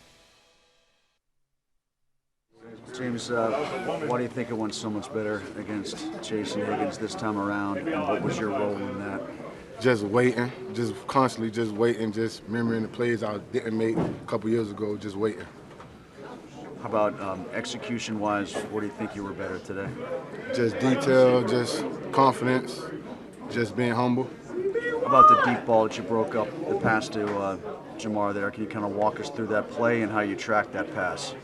James, why do you think it went so much better against Chase and Higgins this time around, and what was your role in that? Just waiting, just constantly just waiting, just remembering the plays I didn't make a couple years ago, just waiting. How about execution-wise, what do you think you were better today? Just detail, just confidence, just being humble. How about the deep ball that you broke up, the pass to Jamar there? Can you kind of walk us through that play and how you tracked that pass?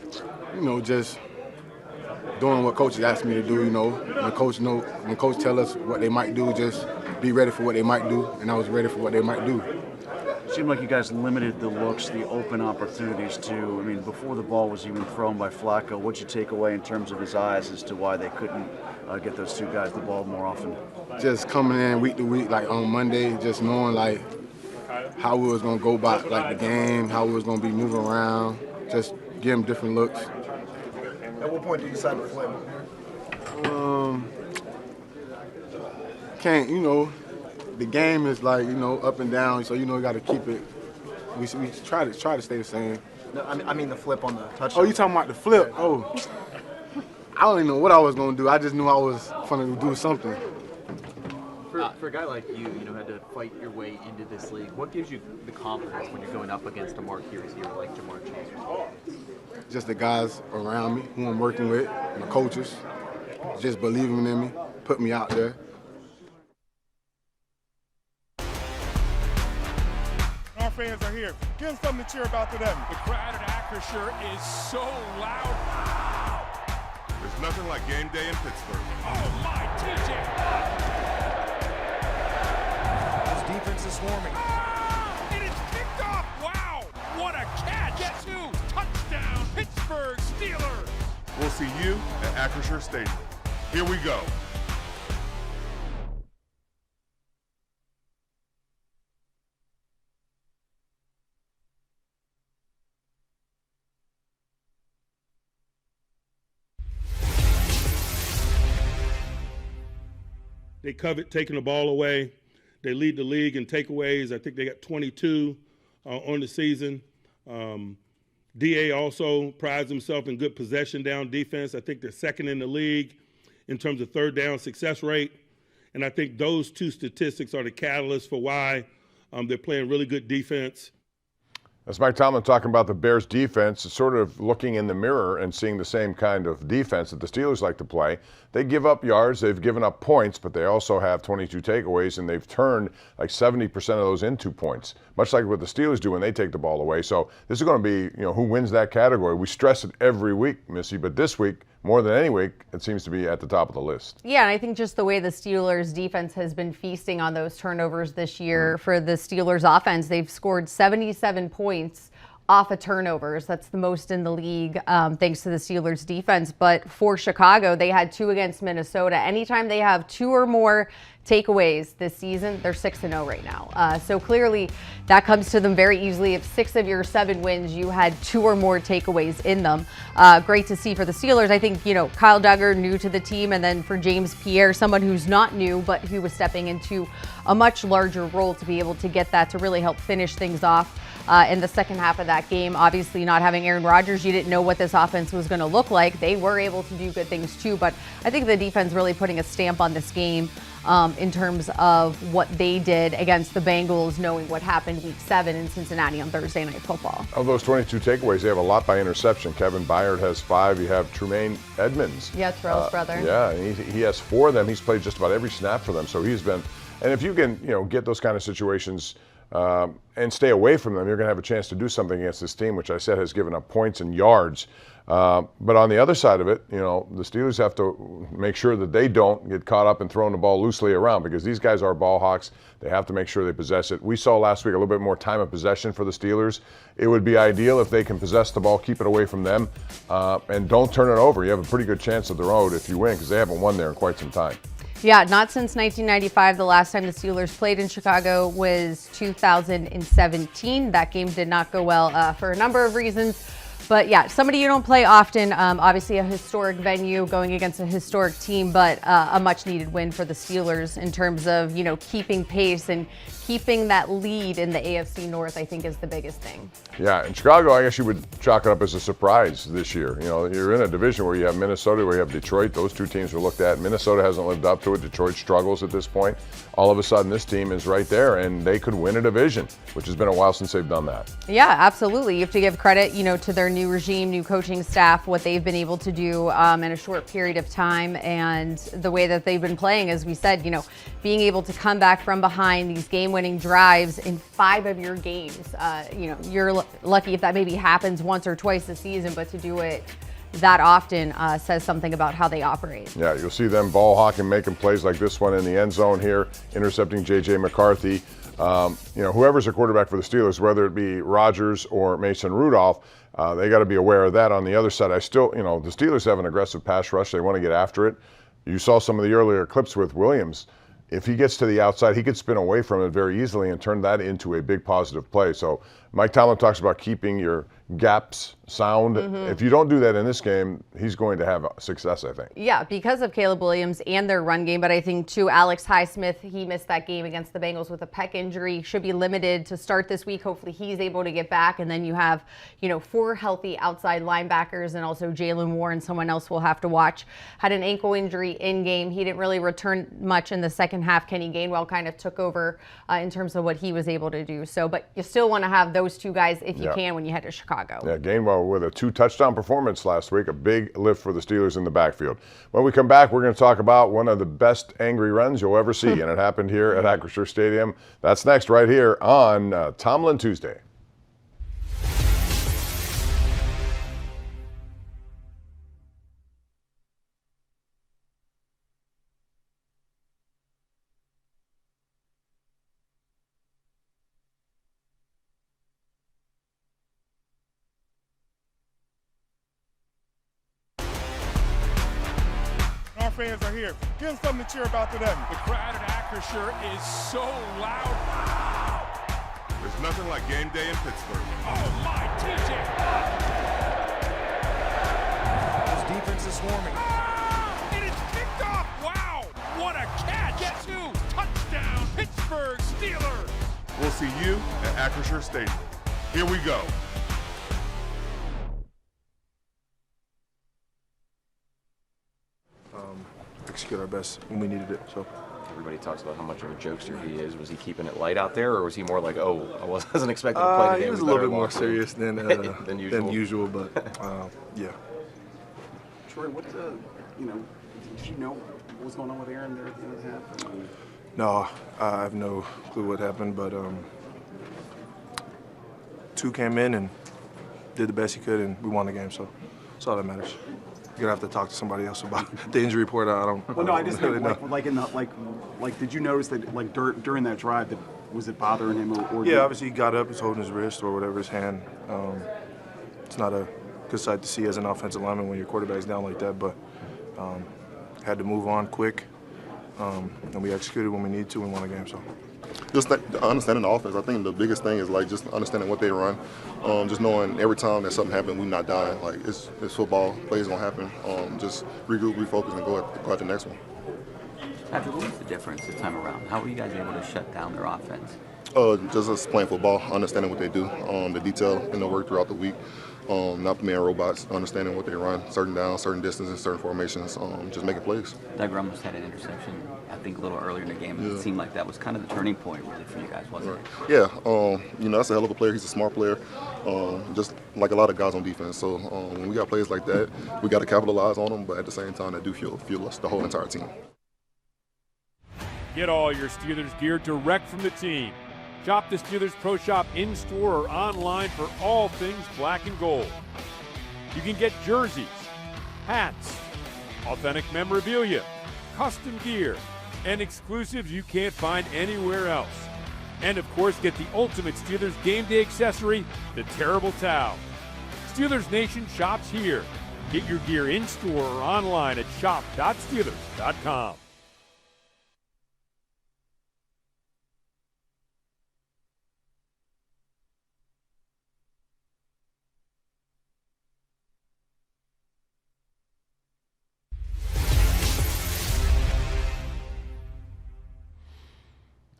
Just doing what coaches asked me to do, when coach tell us what they might do, just be ready for what they might do, and I was ready for what they might do. It seemed like you guys limited the looks, the open opportunities too. I mean, before the ball was even thrown by Flacco, what'd you take away in terms of his eyes as to why they couldn't get those two guys the ball more often? Just coming in week to week, like on Monday, just knowing how we was gonna go about the game, how we was gonna be moving around, just give them different looks. At what point did you decide to flip? The game is up and down, so you got to keep it. We try to stay the same. No, I mean the flip on the touchdown. Oh, you talking about the flip? Oh, I don't even know what I was gonna do. I just knew I was gonna do something. For a guy like you, had to fight your way into this league. What gives you the confidence when you're going up against a marquee receiver like Jamar Chase? Just the guys around me, who I'm working with, my coaches, just believing in me, put me out there. Our fans are here. Give them something to cheer about to them. The crowd at Acrisure is so loud. Wow! There's nothing like game day in Pittsburgh. Oh my, TJ! Defense is swarming. It is picked off. Wow, what a catch. Guess who? Touchdown, Pittsburgh Steelers. We'll see you at Acrisure Stadium. Here we go. They covet taking the ball away. They lead the league in takeaways. I think they got 22 on the season. DA also prides himself in good possession down defense. I think they're second in the league in terms of third down success rate. And I think those two statistics are the catalyst for why they're playing really good defense. That's Mike Tomlin talking about the Bears defense, sort of looking in the mirror and seeing the same kind of defense that the Steelers like to play. They give up yards, they've given up points, but they also have 22 takeaways, and they've turned like 70% of those into points, much like what the Steelers do when they take the ball away. So this is going to be, who wins that category. We stress it every week, Missy, but this week, more than any week, it seems to be at the top of the list. Yeah, and I think just the way the Steelers defense has been feasting on those turnovers this year for the Steelers offense, they've scored 77 points off of turnovers. That's the most in the league, thanks to the Steelers defense. But for Chicago, they had 2 against Minnesota. Anytime they have 2 or more takeaways this season, they're 6-0 right now. So clearly that comes to them very easily. If 6 of your 7 wins, you had 2 or more takeaways in them. Great to see for the Steelers. I think, Kyle Duggar, new to the team, and then for James Pierre, someone who's not new, but who was stepping into a much larger role to be able to get that to really help finish things off in the second half of that game. Obviously, not having Aaron Rodgers, you didn't know what this offense was going to look like. They were able to do good things too, but I think the defense really putting a stamp on this game in terms of what they did against the Bengals, knowing what happened Week 7 in Cincinnati on Thursday Night Football. Of those 22 takeaways, they have a lot by interception. Kevin Byard has 5. You have Tremaine Edmonds. Yeah, Terrell's brother. Yeah, and he has 4 of them. He's played just about every snap for them, so he's been. And if you can, get those kind of situations and stay away from them, you're going to have a chance to do something against this team, which I said has given up points and yards. But on the other side of it, the Steelers have to make sure that they don't get caught up in throwing the ball loosely around, because these guys are ball hawks. They have to make sure they possess it. We saw last week a little bit more time of possession for the Steelers. It would be ideal if they can possess the ball, keep it away from them, and don't turn it over. You have a pretty good chance of the road if you win, because they haven't won there in quite some time. Yeah, not since 1995. The last time the Steelers played in Chicago was 2017. That game did not go well for a number of reasons. But yeah, somebody you don't play often, obviously a historic venue going against a historic team, but a much needed win for the Steelers in terms of, keeping pace and keeping that lead in the AFC North, I think, is the biggest thing. Yeah, in Chicago, I guess you would chalk it up as a surprise this year. You're in a division where you have Minnesota, where you have Detroit. Those 2 teams were looked at. Minnesota hasn't lived up to it. Detroit struggles at this point. All of a sudden, this team is right there, and they could win a division, which has been a while since they've done that. Yeah, absolutely. You have to give credit, to their new regime, new coaching staff, what they've been able to do in a short period of time, and the way that they've been playing, as we said, being able to come back from behind these game-winning drives in 5 of your games. You're lucky if that maybe happens once or twice a season, but to do it that often says something about how they operate. Yeah, you'll see them ball hawking, making plays like this one in the end zone here, intercepting J.J. McCarthy. Whoever's a quarterback for the Steelers, whether it be Rodgers or Mason Rudolph, they got to be aware of that. On the other side, the Steelers have an aggressive pass rush. They want to get after it. You saw some of the earlier clips with Williams. If he gets to the outside, he could spin away from it very easily and turn that into a big positive play. So Mike Tomlin talks about keeping your gaps sound. If you don't do that in this game, he's going to have success, I think. Yeah, because of Caleb Williams and their run game, but I think too, Alex Highsmith, he missed that game against the Bengals with a pec injury, should be limited to start this week. Hopefully he's able to get back, and then you have 4 healthy outside linebackers, and also Jalen Warren, someone else we'll have to watch, had an ankle injury in game. He didn't really return much in the second half. Kenny Gainwell kind of took over in terms of what he was able to do. So, but you still want to have those 2 guys if you can when you head to Chicago. Yeah, Gainwell with a 2-touchdown performance last week, a big lift for the Steelers in the backfield. When we come back, we're going to talk about one of the best angry runs you'll ever see, and it happened here at Acrisure Stadium. That's next right here on Tomlin Tuesday. Fans are here. Give them something to cheer about today. The crowd at Acrisure is so loud. There's nothing like game day in Pittsburgh. Oh my, TJ! His defense is swarming. And it's picked off. Wow, what a catch! Guess who? Touchdown, Pittsburgh Steelers. We'll see you at Acrisure Stadium. Here we go. Execute our best when we needed it. So Everybody talks about how much of a jokester he is. Was he keeping it light out there, or was he more like, oh, I wasn't expecting to play today? He was a little bit more serious than than usual, but yeah. Troy, did you know what was going on with Aaron there at the end of the half? No, I have no clue what happened, but two came in and did the best he could, and we won the game, so that's all that matters. You're gonna have to talk to somebody else about the injury report. I don't. Well, no, I just really mean, did you notice that during that drive, that was it bothering him or yeah, obviously he got up, he's holding his wrist or whatever, his hand. It's not a good sight to see as an offensive lineman when your quarterback's down like that, but had to move on quick, and we executed when we needed to and won the game. So. Just understanding the offense. I think the biggest thing is like just understanding what they run. Just knowing every time that something happens, we're not dying. Like it's football. Plays gonna happen. Just regroup, refocus, and go at the next one. Patrick, what was the difference this time around? How were you guys able to shut down their offense? Just us playing football, understanding what they do, the detail in the work throughout the week. Not being robots, understanding what they run, certain downs, certain distances, certain formations, just making plays. Duggar almost had an interception, I think, a little earlier in the game. It seemed like that was kind of the turning point, really, for you guys, wasn't it? Yeah, that's a hell of a player. He's a smart player, just like a lot of guys on defense. So when we got players like that, we got to capitalize on them, but at the same time, they do fuel us, the whole entire team. Get all your Steelers gear direct from the team. Shop the Steelers Pro Shop in-store or online for all things black and gold. You can get jerseys, hats, authentic memorabilia, custom gear, and exclusives you can't find anywhere else. And of course, get the ultimate Steelers game day accessory, the Terrible Towel. Steelers Nation shops here. Get your gear in-store or online at shop.steelers.com.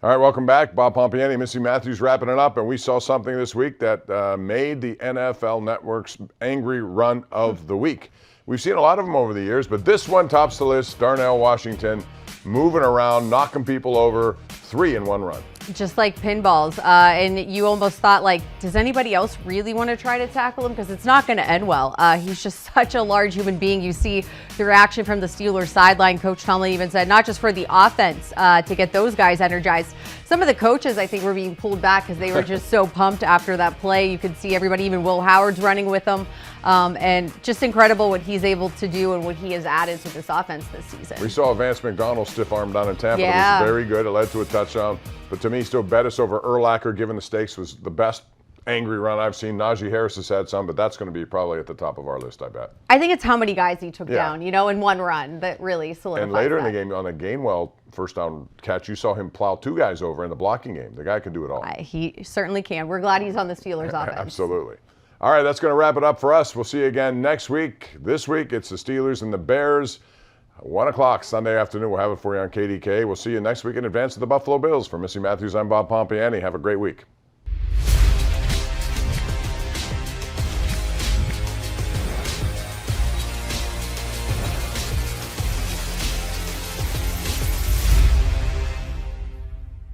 All right, welcome back. Bob Pompiani, Missy Matthews wrapping it up, and we saw something this week that made the NFL Network's angry run of the week. We've seen a lot of them over the years, but this one tops the list. Darnell Washington moving around, knocking people over, 3 in one run. Just like pinballs. And you almost thought, like, does anybody else really want to try to tackle him? Because it's not going to end well. He's just such a large human being. You see the reaction from the Steelers sideline. Coach Tomlin even said, not just for the offense to get those guys energized. Some of the coaches, I think, were being pulled back because they were just so pumped after that play. You could see everybody, even Will Howard's running with them. And just incredible what he's able to do and what he has added to this offense this season. We saw Vance McDonald stiff-armed down in Tampa. Yeah. It was very good. It led to a touchdown. But to me, still Bettis over Urlacher, given the stakes, was the best angry run I've seen. Najee Harris has had some, but that's going to be probably at the top of our list, I bet. I think it's how many guys he took down, in one run that really solidifies And later in that. the game, on a Gainwell first down catch, you saw him plow 2 guys over in the blocking game. The guy can do it all. He certainly can. We're glad he's on the Steelers offense. Absolutely. All right, that's going to wrap it up for us. We'll see you again next week. This week, it's the Steelers and the Bears. 1 o'clock Sunday afternoon. We'll have it for you on KDK. We'll see you next week in advance of the Buffalo Bills. For Missy Matthews, I'm Bob Pompiani. Have a great week.